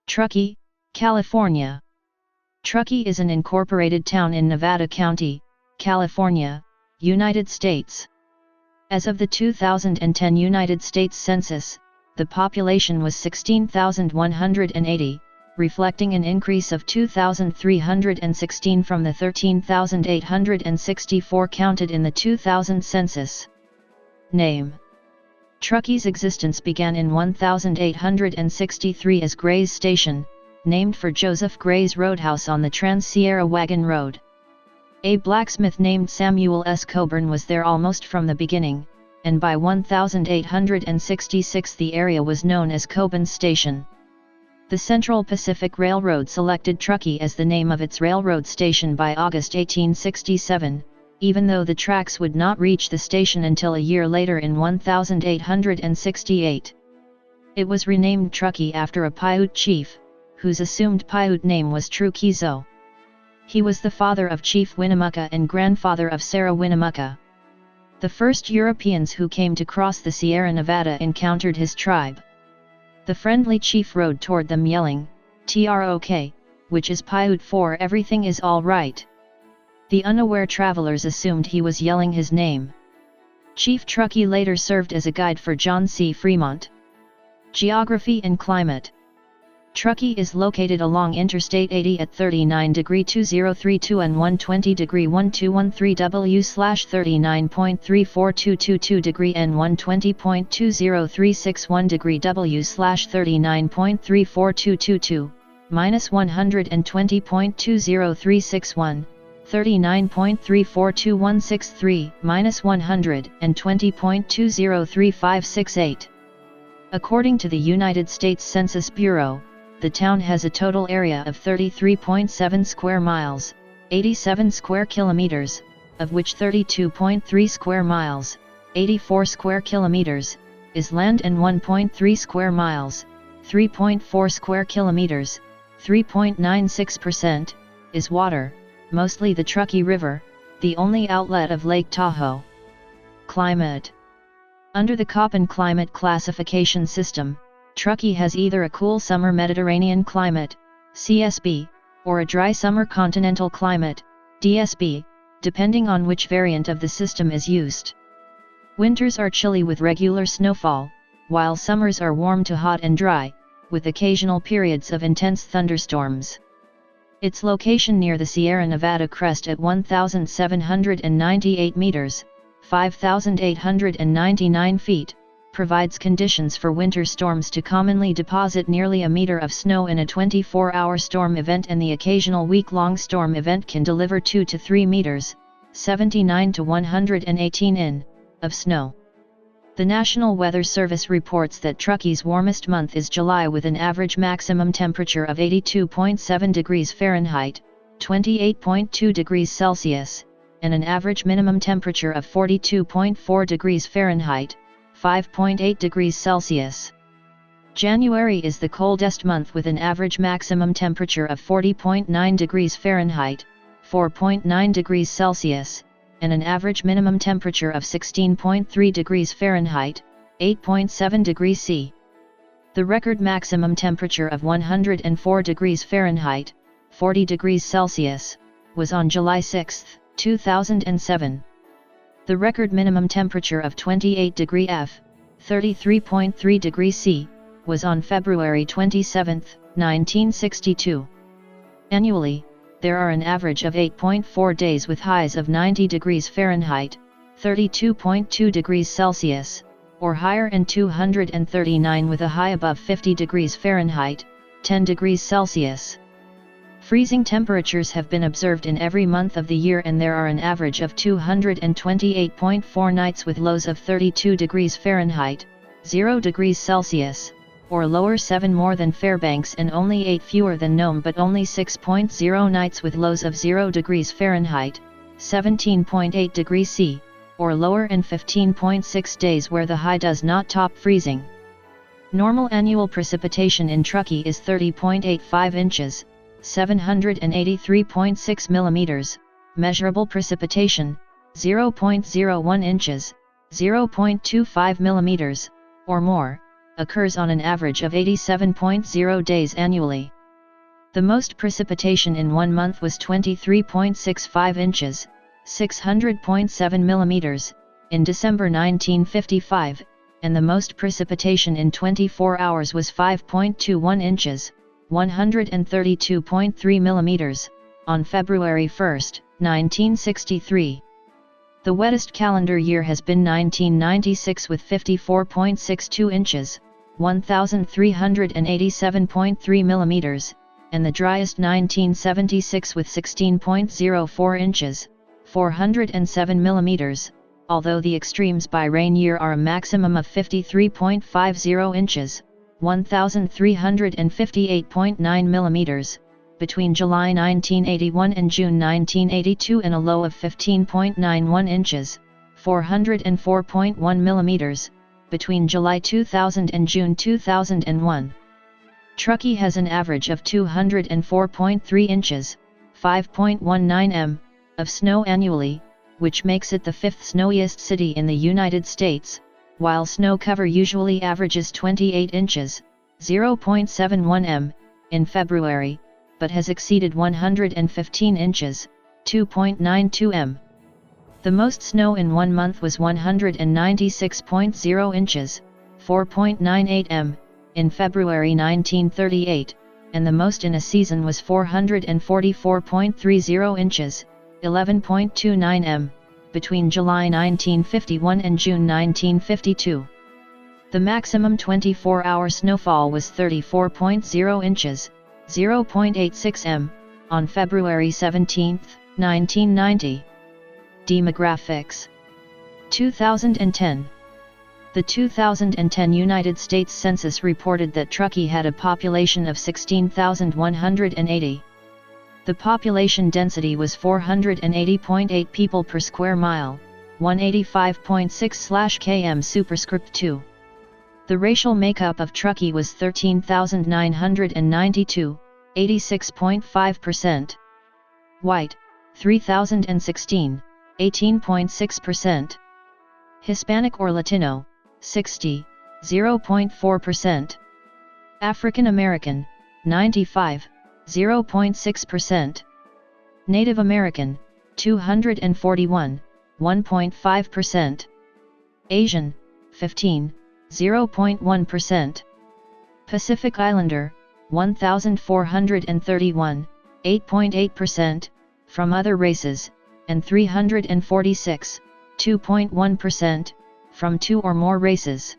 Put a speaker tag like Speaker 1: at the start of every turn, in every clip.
Speaker 1: Truckee, California. Truckee is an incorporated town in Nevada County, California, United States. As of the 2010 United States Census, the population was 16,180, reflecting an increase of 2,316 from the 13,864 counted in the 2000 census. Name: Truckee's existence began in 1863 as Gray's Station, named for Joseph Gray's roadhouse on the Trans-Sierra Wagon Road. A blacksmith named Samuel S. Coburn was there almost from the beginning, and by 1866 the area was known as Coburn's Station. The Central Pacific Railroad selected Truckee as the name of its railroad station by August 1867, even though the tracks would not reach the station until a year later in 1868. It was renamed Truckee after a Paiute chief, whose assumed Paiute name was Truqueezo. He was the father of Chief Winnemucca and grandfather of Sarah Winnemucca. The first Europeans who came to cross the Sierra Nevada encountered his tribe. The friendly chief rode toward them yelling, "Trok," which is Paiute for "everything is all right." The unaware travelers assumed he was yelling his name. Chief Truckee later served as a guide for John C. Fremont. Geography and climate. Truckee is located along Interstate 80 at 39°2032 and 120°1213 W/39.34222° and 120.20361° W/39.34222, -120.20361, 39.342163, -120.2035568. According to the United States Census Bureau, the town has a total area of 33.7 square miles, 87 square kilometers, of which 32.3 square miles, 84 square kilometers, is land and 1.3 square miles, 3.4 square kilometers, 3.96%, is water, mostly the Truckee River, the only outlet of Lake Tahoe. Climate. Under the Köppen climate classification system, Truckee has either a cool summer Mediterranean climate, CSB, or a dry summer continental climate, DSB, depending on which variant of the system is used. Winters are chilly with regular snowfall, while summers are warm to hot and dry, with occasional periods of intense thunderstorms. Its location near the Sierra Nevada crest at 1,798 meters, 5,899 feet, provides conditions for winter storms to commonly deposit nearly a meter of snow in a 24-hour storm event, and the occasional week-long storm event can deliver 2 to 3 meters, 79 to 118 in, of snow. The National Weather Service reports that Truckee's warmest month is July with an average maximum temperature of 82.7 degrees Fahrenheit, 28.2 degrees Celsius, and an average minimum temperature of 42.4 degrees Fahrenheit, 5.8 degrees Celsius. January is the coldest month with an average maximum temperature of 40.9 degrees Fahrenheit, 4.9 degrees Celsius, and an average minimum temperature of 16.3 degrees Fahrenheit, 8.7 degrees C. The record maximum temperature of 104 degrees Fahrenheit, 40 degrees Celsius, was on July 6, 2007. The record minimum temperature of 28 degrees F, 33.3 degrees C, was on February 27, 1962. Annually, there are an average of 8.4 days with highs of 90 degrees Fahrenheit, 32.2 degrees Celsius, or higher, and 239 with a high above 50 degrees Fahrenheit, 10 degrees Celsius. Freezing temperatures have been observed in every month of the year, and there are an average of 228.4 nights with lows of 32 degrees Fahrenheit, 0 degrees Celsius, or lower, 7 more than Fairbanks and only 8 fewer than Nome, but only 6.0 nights with lows of 0 degrees Fahrenheit, 17.8 degrees C, or lower, and 15.6 days where the high does not top freezing. Normal annual precipitation in Truckee is 30.85 inches, 783.6 millimeters, measurable precipitation, 0.01 inches, 0.25 millimeters, or more, occurs on an average of 87.0 days annually. The most precipitation in 1 month was 23.65 inches, 600.7 millimeters, in December 1955, and the most precipitation in 24 hours was 5.21 inches, 132.3 millimeters, on February 1, 1963. The wettest calendar year has been 1996 with 54.62 inches, 1,387.3 millimeters, and the driest 1976 with 16.04 inches, 407 millimeters, although the extremes by rain year are a maximum of 53.50 inches, 1,358.9 millimeters, between July 1981 and June 1982, and a low of 15.91 inches, 404.1 millimeters, between July 2000 and June 2001. Truckee has an average of 204.3 inches, 5.19 m, of snow annually, which makes it the 5th snowiest city in the United States, while snow cover usually averages 28 inches, 0.71 m, in February, but has exceeded 115 inches, 2.92 m. The most snow in 1 month was 196.0 inches, 4.98 m, in February 1938, and the most in a season was 444.30 inches, 11.29 m, between July 1951 and June 1952. The maximum 24-hour snowfall was 34.0 inches, 0.86 m, on February 17, 1990. Demographics. 2010. The 2010 United States Census reported that Truckee had a population of 16,180. The population density was 480.8 people per square mile, 185.6/km superscript 2. The racial makeup of Truckee was 13,992, 86.5%. White, 3,016, 18.6%. Hispanic or Latino, 60, 0.4%. African American, 95, 0.6%. Native American, 241, 1.5%. Asian, 15, 0.1%. Pacific Islander, 1,431, 8.8%, from other races, and 346, 2.1%, from 2 or more races.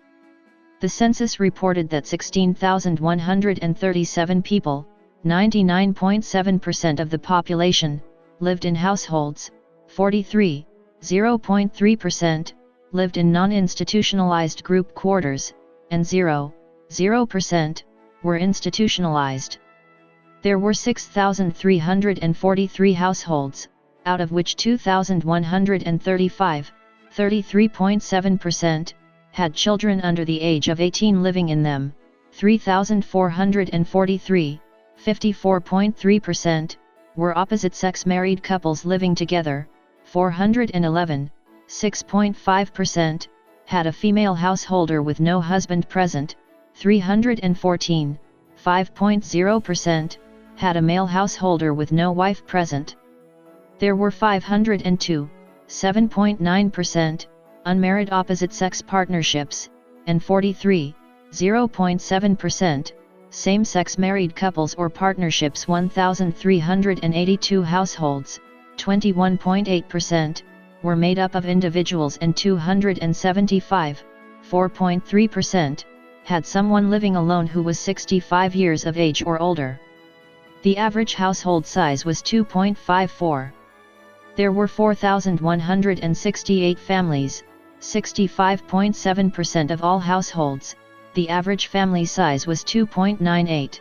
Speaker 1: The census reported that 16,137 people, 99.7% of the population, lived in households, 43, 0.3%, lived in non-institutionalized group quarters, and 0.0%, were institutionalized. There were 6,343 households, out of which 2,135, 33.7%, had children under the age of 18 living in them, 3,443, 54.3%, were opposite-sex married couples living together, 411, 6.5%, had a female householder with no husband present, 314, 5.0%, had a male householder with no wife present. There were 502, 7.9%, unmarried opposite-sex partnerships, and 43, 0.7%, same-sex married couples or partnerships. 1,382 households, 21.8%, were made up of individuals, and 275, 4.3%, had someone living alone who was 65 years of age or older. The average household size was 2.54. There were 4,168 families, 65.7% of all households. The average family size was 2.98.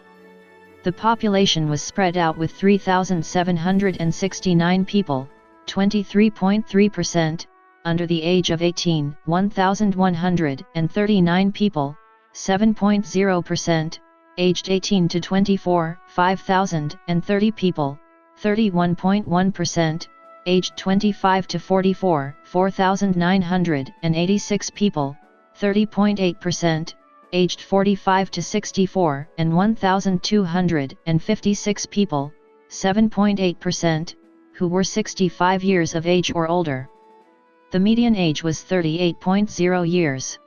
Speaker 1: The population was spread out with 3,769 people, 23.3%, under the age of 18, 1,139 people, 7.0%, aged 18 to 24, 5,030 people, 31.1%, aged 25 to 44, 4,986 people, 30.8%, aged 45 to 64, and 1,256 people, 7.8%, who were 65 years of age or older. The median age was 38.0 years.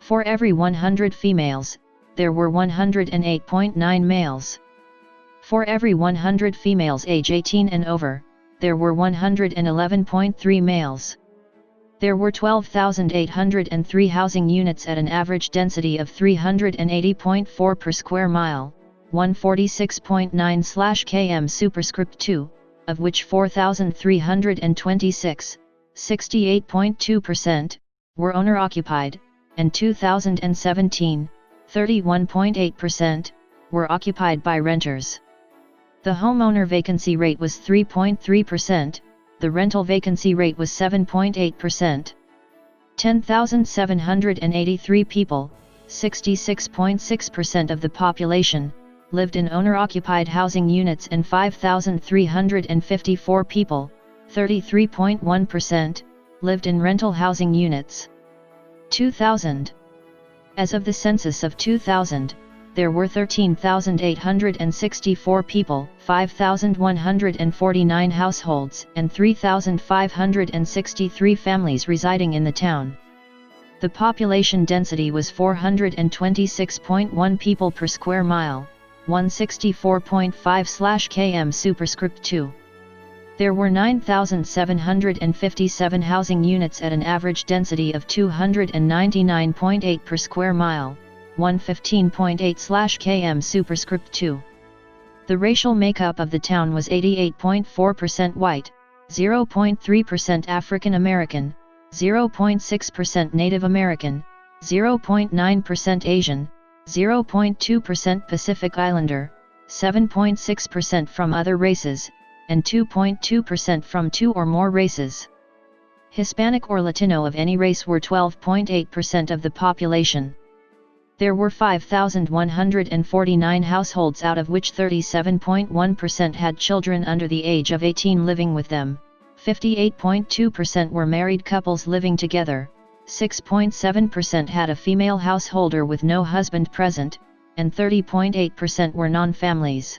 Speaker 1: For every 100 females, there were 108.9 males. For every 100 females age 18 and over, there were 111.3 males. There were 12,803 housing units at an average density of 380.4 per square mile, 146.9/km superscript 2, of which 4,326, 68.2%, were owner-occupied, and 2,017, 31.8%, were occupied by renters. The homeowner vacancy rate was 3.3%, the rental vacancy rate was 7.8%. 10,783 people, 66.6% of the population, lived in owner-occupied housing units and 5,354 people, 33.1%, lived in rental housing units. 2000. As of the census of 2000, there were 13,864 people, 5,149 households, and 3,563 families residing in the town. The population density was 426.1 people per square mile, 164.5/km superscript 2. There were 9,757 housing units at an average density of 299.8 per square mile, 115.8/km superscript 2. The racial makeup of the town was 88.4% white, 0.3% African American, 0.6% Native American, 0.9% Asian, 0.2% Pacific Islander, 7.6% from other races, and 2.2% from two or more races. Hispanic or Latino of any race were 12.8% of the population. There were 5,149 households, out of which 37.1% had children under the age of 18 living with them, 58.2% were married couples living together, 6.7% had a female householder with no husband present, and 30.8% were non-families.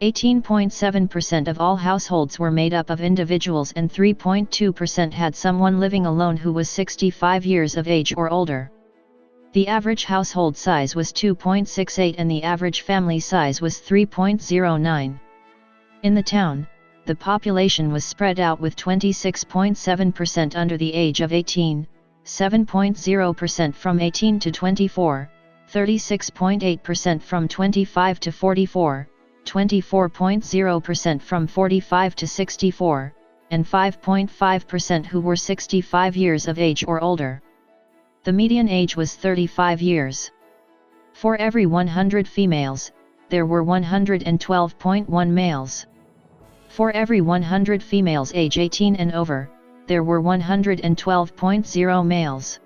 Speaker 1: 18.7% of all households were made up of individuals, and 3.2% had someone living alone who was 65 years of age or older. The average household size was 2.68 and the average family size was 3.09. In the town, the population was spread out with 26.7% under the age of 18, 7.0% from 18 to 24, 36.8% from 25 to 44, 24.0% from 45 to 64, and 5.5% who were 65 years of age or older. The median age was 35 years. For every 100 females, there were 112.1 males. For every 100 females age 18 and over, there were 112.0 males.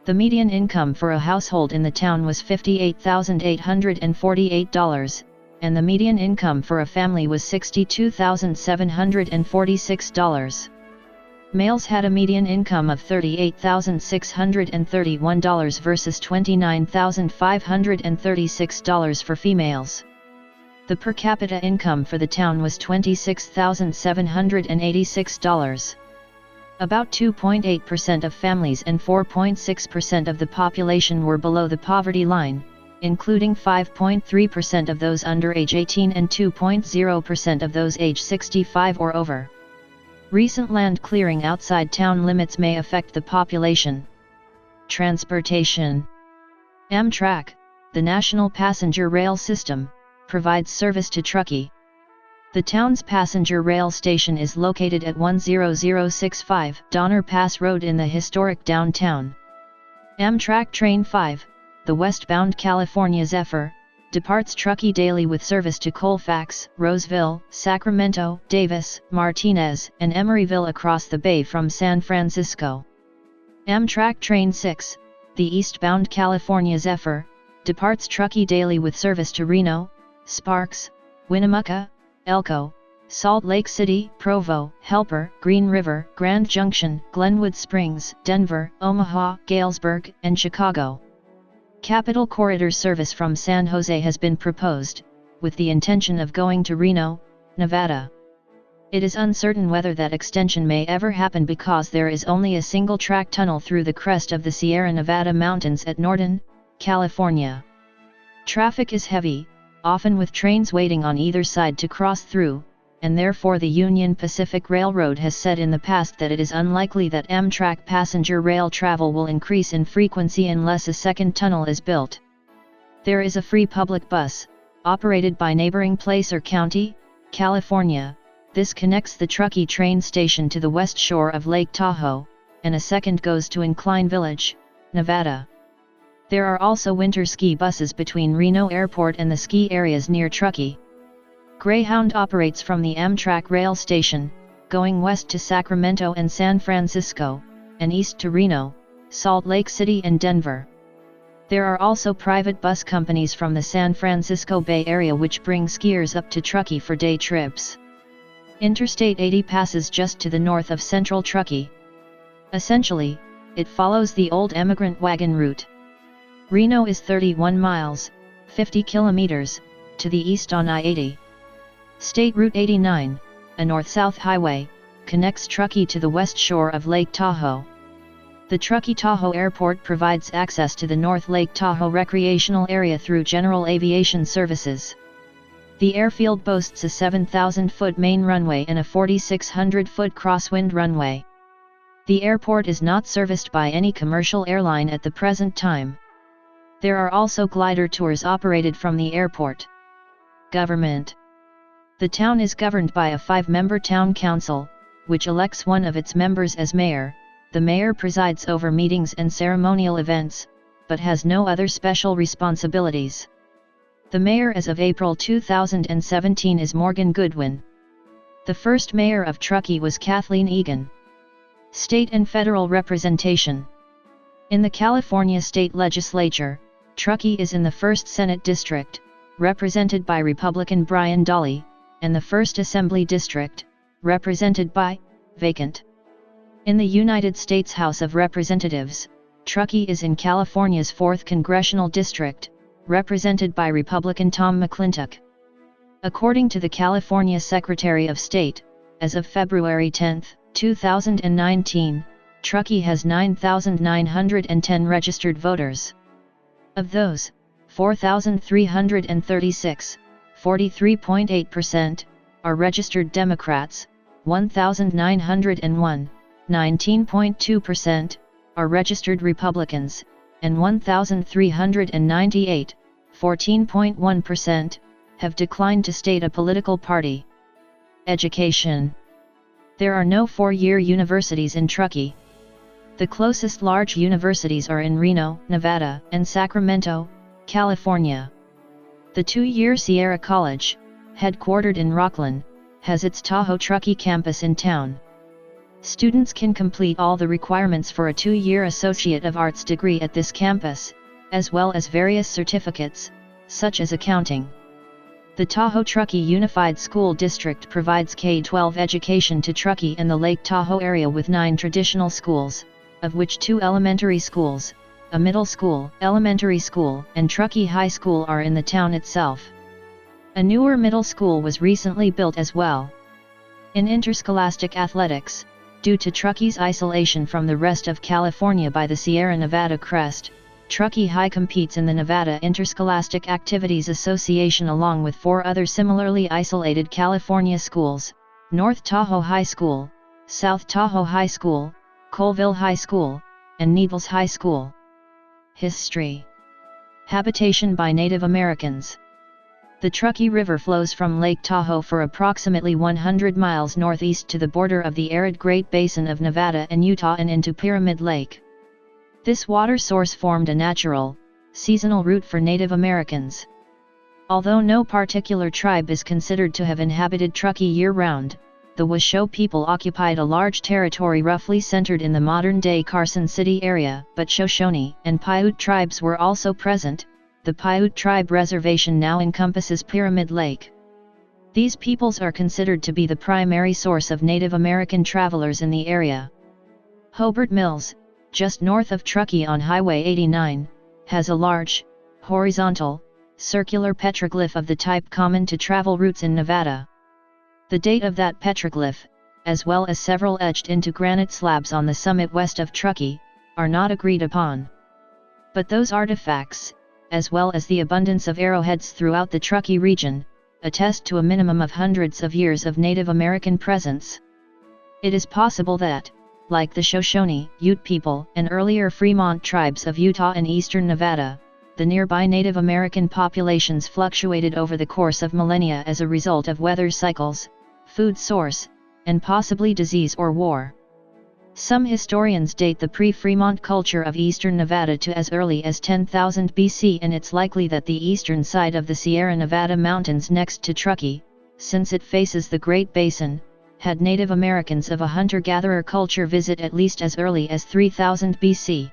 Speaker 1: The median income for a household in the town was $58,848, and the median income for a family was $62,746. Males had a median income of $38,631 versus $29,536 for females. The per capita income for the town was $26,786. About 2.8% of families and 4.6% of the population were below the poverty line, including 5.3% of those under age 18 and 2.0% of those age 65 or over. Recent land clearing outside town limits may affect the population. Transportation. Amtrak, the national passenger rail system, provides service to Truckee. The town's passenger rail station is located at 10065 Donner Pass Road in the historic downtown. Amtrak Train 5, the westbound California Zephyr, departs Truckee daily with service to Colfax, Roseville, Sacramento, Davis, Martinez, and Emeryville across the bay from San Francisco. Amtrak Train 6, the eastbound California Zephyr, departs Truckee daily with service to Reno, Sparks, Winnemucca, Elko, Salt Lake City, Provo, Helper, Green River, Grand Junction, Glenwood Springs, Denver, Omaha, Galesburg, and Chicago. Capital Corridor service from San Jose has been proposed, with the intention of going to Reno, Nevada. It is uncertain whether that extension may ever happen because there is only a single-track tunnel through the crest of the Sierra Nevada mountains at Norton, California. Traffic is heavy, often with trains waiting on either side to cross through, and therefore the Union Pacific Railroad has said in the past that it is unlikely that Amtrak passenger rail travel will increase in frequency unless a second tunnel is built. There is a free public bus, operated by neighboring Placer County, California. This connects the Truckee train station to the west shore of Lake Tahoe, and a second goes to Incline Village, Nevada. There are also winter ski buses between Reno Airport and the ski areas near Truckee. Greyhound operates from the Amtrak rail station, going west to Sacramento and San Francisco, and east to Reno, Salt Lake City and Denver. There are also private bus companies from the San Francisco Bay Area which bring skiers up to Truckee for day trips. Interstate 80 passes just to the north of central Truckee. Essentially, it follows the old emigrant wagon route. Reno is 31 miles, 50 kilometers, to the east on I-80. State Route 89, a north-south highway, connects Truckee to the west shore of Lake Tahoe. The Truckee-Tahoe Airport provides access to the North Lake Tahoe recreational area through general aviation services. The airfield boasts a 7,000-foot main runway and a 4,600-foot crosswind runway. The airport is not serviced by any commercial airline at the present time. There are also glider tours operated from the airport. Government. The town is governed by a 5-member town council, which elects one of its members as mayor. The mayor presides over meetings and ceremonial events, but has no other special responsibilities. The mayor as of April 2017 is Morgan Goodwin. The first mayor of Truckee was Kathleen Egan. State and federal representation. In the California State Legislature, Truckee is in the 1st Senate District, represented by Republican Brian Dolly, and the 1st Assembly District, represented by, vacant. In the United States House of Representatives, Truckee is in California's 4th Congressional District, represented by Republican Tom McClintock. According to the California Secretary of State, as of February 10, 2019, Truckee has 9,910 registered voters. Of those, 4,336, 43.8%, are registered Democrats, 1,901, 19.2%, are registered Republicans, and 1,398, 14.1%, have declined to state a political party. Education. There are no 4-year universities in Truckee. The closest large universities are in Reno, Nevada, and Sacramento, California. The 2-year Sierra College, headquartered in Rocklin, has its Tahoe Truckee campus in town. Students can complete all the requirements for a 2-year Associate of Arts degree at this campus, as well as various certificates, such as accounting. The Tahoe Truckee Unified School District provides K-12 education to Truckee and the Lake Tahoe area with 9 traditional schools, of which 2 elementary schools, a middle school, elementary school, and Truckee High School are in the town itself. A newer middle school was recently built as well. In interscholastic athletics, due to Truckee's isolation from the rest of California by the Sierra Nevada crest, Truckee High competes in the Nevada Interscholastic Activities Association along with 4 other similarly isolated California schools, North Tahoe High School, South Tahoe High School, Colville High School, and Needles High School. History. Habitation by Native Americans. The Truckee River flows from Lake Tahoe for approximately 100 miles northeast to the border of the arid Great Basin of Nevada and Utah and into Pyramid Lake. This water source formed a natural, seasonal route for Native Americans. Although no particular tribe is considered to have inhabited Truckee year-round, the Washoe people occupied a large territory roughly centered in the modern-day Carson City area, but Shoshone and Paiute tribes were also present. The Paiute tribe reservation now encompasses Pyramid Lake. These peoples are considered to be the primary source of Native American travelers in the area. Hobart Mills, just north of Truckee on Highway 89, has a large, horizontal, circular petroglyph of the type common to travel routes in Nevada. The date of that petroglyph, as well as several etched into granite slabs on the summit west of Truckee, are not agreed upon. But those artifacts, as well as the abundance of arrowheads throughout the Truckee region, attest to a minimum of hundreds of years of Native American presence. It is possible that, like the Shoshone, Ute people, and earlier Fremont tribes of Utah and eastern Nevada, the nearby Native American populations fluctuated over the course of millennia as a result of weather cycles, food source, and possibly disease or war. Some historians date the pre-Fremont culture of eastern Nevada to as early as 10,000 BC, and it's likely that the eastern side of the Sierra Nevada mountains next to Truckee, since it faces the Great Basin, had Native Americans of a hunter-gatherer culture visit at least as early as 3000 BC.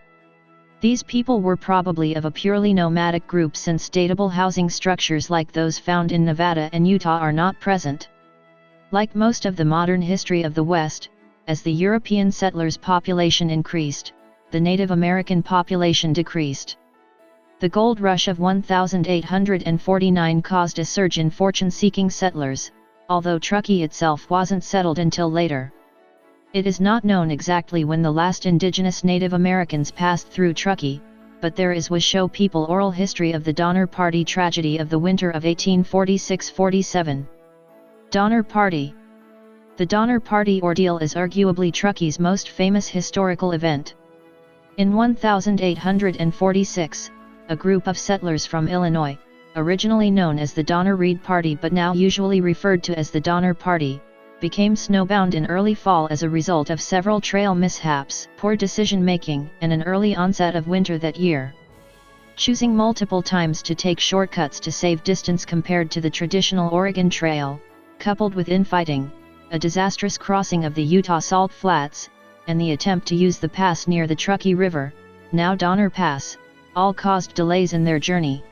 Speaker 1: These people were probably of a purely nomadic group, since datable housing structures like those found in Nevada and Utah are not present. Like most of the modern history of the West, as the European settlers' population increased, the Native American population decreased. The gold rush of 1849 caused a surge in fortune-seeking settlers, although Truckee itself wasn't settled until later. It is not known exactly when the last indigenous Native Americans passed through Truckee, but there is Washoe people oral history of the Donner Party tragedy of the winter of 1846–47. Donner Party. The Donner Party ordeal is arguably Truckee's most famous historical event. In 1846, a group of settlers from Illinois, originally known as the Donner-Reed Party but now usually referred to as the Donner Party, became snowbound in early fall as a result of several trail mishaps, poor decision-making, and an early onset of winter that year. Choosing multiple times to take shortcuts to save distance compared to the traditional Oregon Trail, coupled with infighting, a disastrous crossing of the Utah Salt Flats, and the attempt to use the pass near the Truckee River, now Donner Pass, all caused delays in their journey.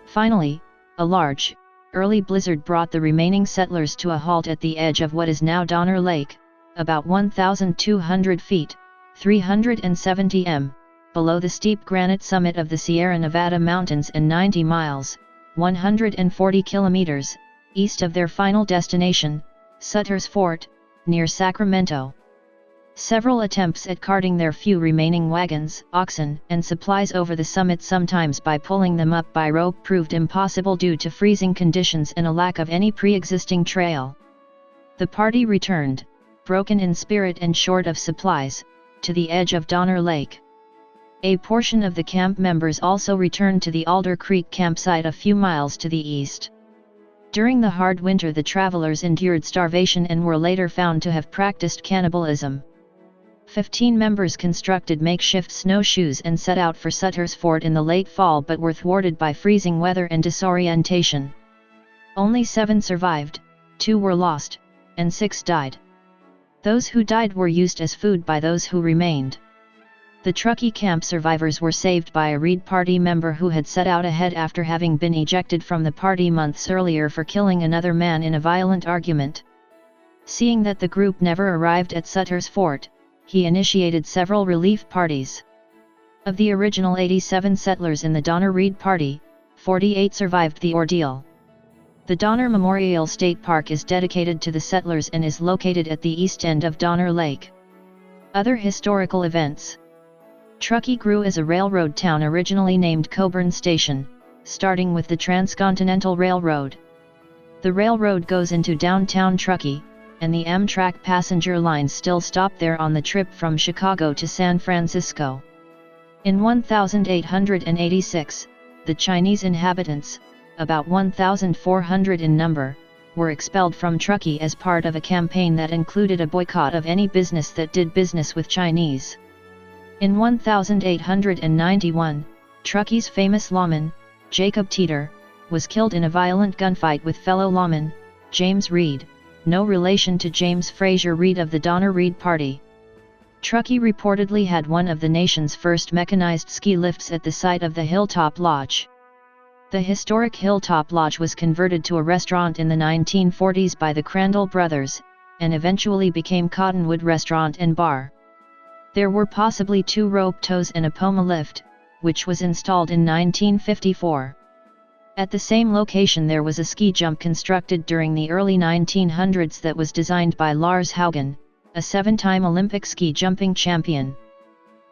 Speaker 1: Finally, a large, early blizzard brought the remaining settlers to a halt at the edge of what is now Donner Lake, about 1,200 feet, 370 m, below the steep granite summit of the Sierra Nevada mountains and 90 miles, 140 kilometers, east of their final destination, Sutter's Fort, near Sacramento. Several attempts at carting their few remaining wagons, oxen, and supplies over the summit, sometimes by pulling them up by rope, proved impossible due to freezing conditions and a lack of any pre-existing trail. The party returned, broken in spirit and short of supplies, to the edge of Donner Lake. A portion of the camp members also returned to the Alder Creek campsite a few miles to the east. During the hard winter, the travelers endured starvation and were later found to have practiced cannibalism. 15 members constructed makeshift snowshoes and set out for Sutter's Fort in the late fall, but were thwarted by freezing weather and disorientation. Only 7 survived, 2 were lost, and 6 died. Those who died were used as food by those who remained. The Truckee camp survivors were saved by a Reed Party member who had set out ahead after having been ejected from the party months earlier for killing another man in a violent argument. Seeing that the group never arrived at Sutter's Fort, he initiated several relief parties. Of the original 87 settlers in the Donner-Reed Party, 48 survived the ordeal. The Donner Memorial State Park is dedicated to the settlers and is located at the east end of Donner Lake. Other historical events. Truckee grew as a railroad town originally named Coburn Station, starting with the Transcontinental Railroad. The railroad goes into downtown Truckee, and the Amtrak passenger lines still stop there on the trip from Chicago to San Francisco. In 1886, the Chinese inhabitants, about 1,400 in number, were expelled from Truckee as part of a campaign that included a boycott of any business that did business with Chinese. In 1891, Truckee's famous lawman, Jacob Teeter, was killed in a violent gunfight with fellow lawman, James Reed, no relation to James Fraser Reed of the Donner-Reed Party. Truckee reportedly had one of the nation's first mechanized ski lifts at the site of the Hilltop Lodge. The historic Hilltop Lodge was converted to a restaurant in the 1940s by the Crandall brothers, and eventually became Cottonwood Restaurant and Bar. There were possibly 2 rope tows and a Poma lift, which was installed in 1954. At the same location there was a ski jump constructed during the early 1900s that was designed by Lars Haugen, a 7-time Olympic ski jumping champion.